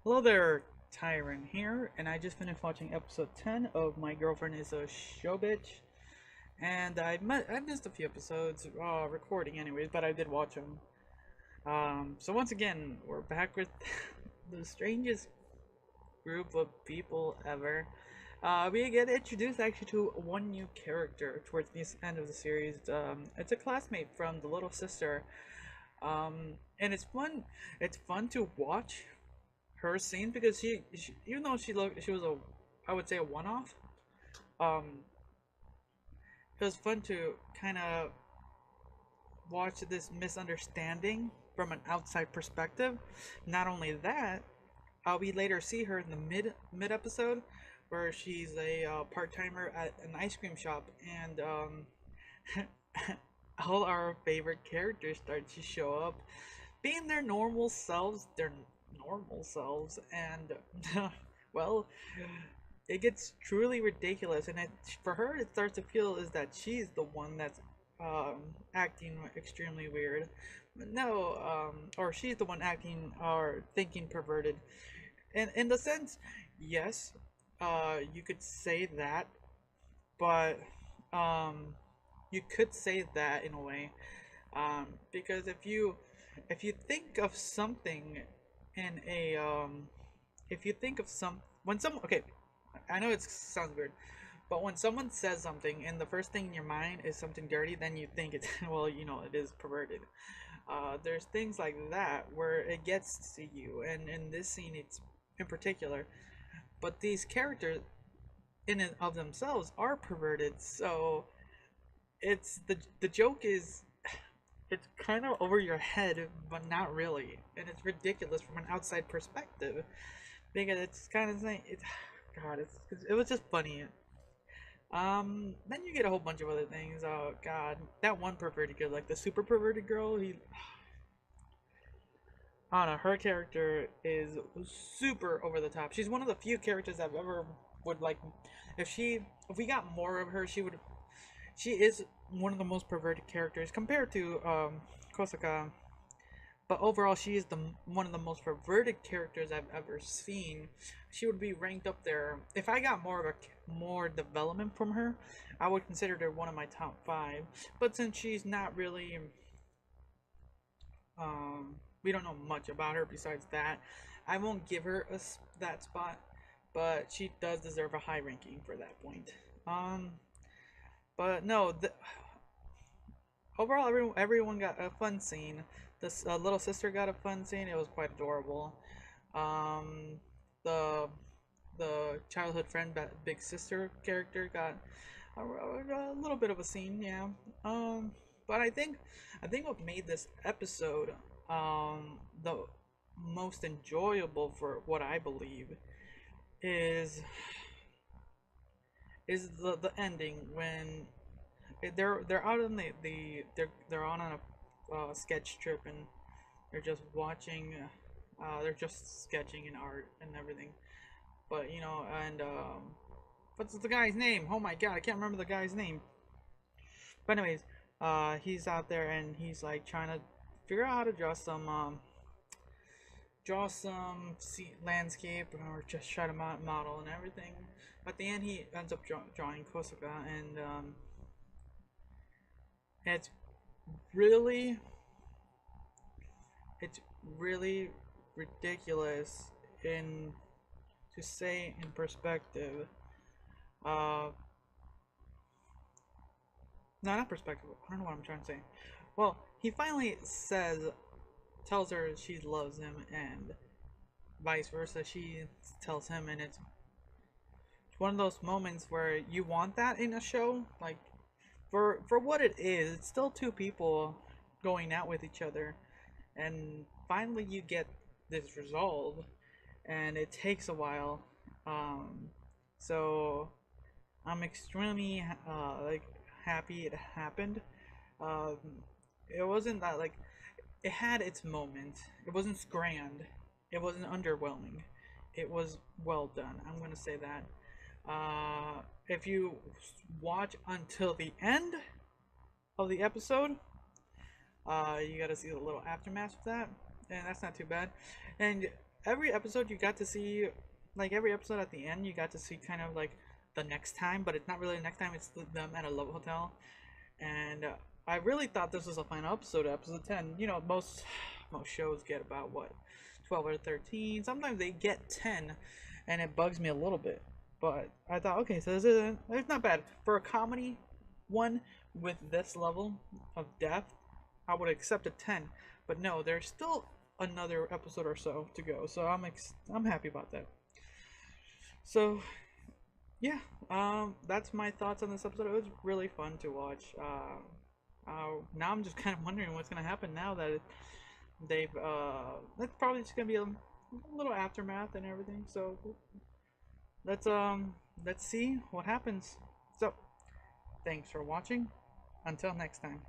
Hello there, Tyrant here, and I just finished watching episode 10 of My Girlfriend is a Shobitch, and I missed a few episodes recording anyways, but I did watch them. So once again, we're back with the strangest group of people ever. We get introduced actually to one new character towards the end of the series. It's a classmate from the little sister, and it's fun. It's fun to watch her scene because she even though she was a, I would say, a one-off. um it was fun to kind of watch this misunderstanding from an outside perspective. Not only that, we later see her in the mid episode where she's a part-timer at an ice cream shop, and all our favorite characters start to show up being their normal selves, and well, it gets truly ridiculous, and for her it starts to feel is that she's the one that's acting extremely weird. No, or she's the one acting or thinking perverted. And in the sense, yes, you could say that, but um, you could say that in a way, because if you think of something in a if you think of some when some okay, I know it sounds weird, but when someone says something and the first thing in your mind is something dirty, then you think it's well, it is perverted. There's things like that where it gets to you, and in this scene, it's in particular. But these characters, in and of themselves, are perverted. So it's the joke is it's kind of over your head, but not really, and it's ridiculous from an outside perspective because it's kind of saying it's God, it was just funny. Then you get a whole bunch of other things. Oh God, that one perverted girl, like the super perverted girl, I don't know, her character is super over the top. She's one of the few characters I've ever would like. If we got more of her, she is one of the most perverted characters compared to Kosaka. But overall, she is the one of the most perverted characters I've ever seen. She would be ranked up there. If I got more development from her, I would consider her one of my top five. But since she's not really, we don't know much about her besides that, I won't give her that spot. But she does deserve a high ranking for that point. But no, overall, everyone got a fun scene. This little sister got a fun scene. It was quite adorable. Um, the the childhood friend, big sister character got a little bit of a scene, yeah. But I think what made this episode the most enjoyable for what I believe is the ending when they're out on they're on a sketch trip, and they're just watching they're just sketching in art and everything, but and what's the guy's name? Oh my god, I can't remember the guy's name. But anyways, he's out there and he's like trying to figure out how to draw some landscape or just try to model and everything. At the end, he ends up drawing Kosaka, and it's really it's really ridiculous in to say in perspective. Uh, no, not perspective. I don't know what I'm trying to say. Well, he finally tells her she loves him, and vice versa. She tells him, and it's one of those moments where you want that in a show. Like, for what it is, it's still two people going out with each other, and finally you get this resolve, and it takes a while. Um, so I'm extremely like happy it happened. Um, it wasn't that like it had its moment. It wasn't grand. It wasn't underwhelming. It was well done. I'm gonna say that. If you watch until the end of the episode, you got to see the little aftermath of that, and that's not too bad. And every episode you got to see, like every episode at the end, you got to see kind of like the next time, but it's not really the next time. It's them at a love hotel, and I really thought this was a final episode, episode 10. You know, most shows get about what 12 or 13. Sometimes they get 10, and it bugs me a little bit. But I thought, okay, so this isn't it's not bad for a comedy one with this level of depth. I would accept a 10, but no, there's still another episode or so to go. So I'm happy about that. So yeah, that's my thoughts on this episode. It was really fun to watch. Now I'm just kind of wondering what's gonna happen now that they've it's probably just gonna be a little aftermath and everything. So let's let's see what happens. So thanks for watching. Until next time.